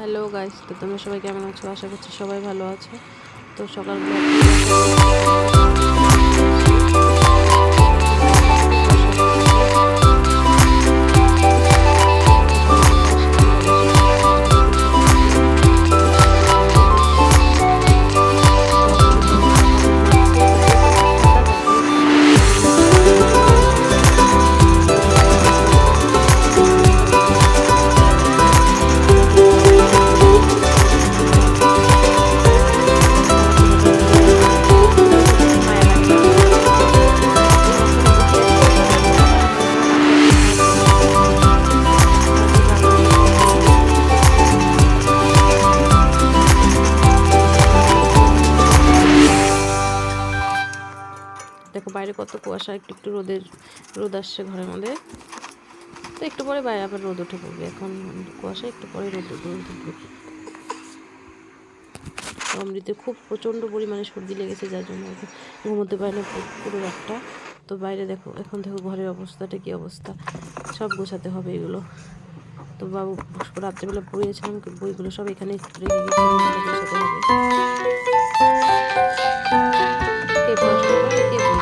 Hello guys, তো তোমরা সবাই কেমন আছো? আশা করছি সবাই ভালো আছো। তো সকালবেলা দেখো বাইরে কত কুয়াশা, একটু একটু রোদ আসছে ঘরের মধ্যে। তো একটু পরে বাইরে আবার রোদ উঠে পড়বে। এখন কুয়াশা, একটু পরে রোদ উঠবে। অমৃতের খুব প্রচণ্ড পরিমাণে সর্দি লেগেছে, যার জন্য ঘুমোতে পারে না পুরো রাতটা। তো বাইরে দেখো, এখন দেখো ঘরের অবস্থাটা কী অবস্থা, সব গোছাতে হবে এগুলো। তো বাবু রাত্রেবেলা পড়িয়েছিলাম, বইগুলো সব এখানে রেখে গেছি, গোছাতে হবে। কে পড়াশোনা করে, কে বই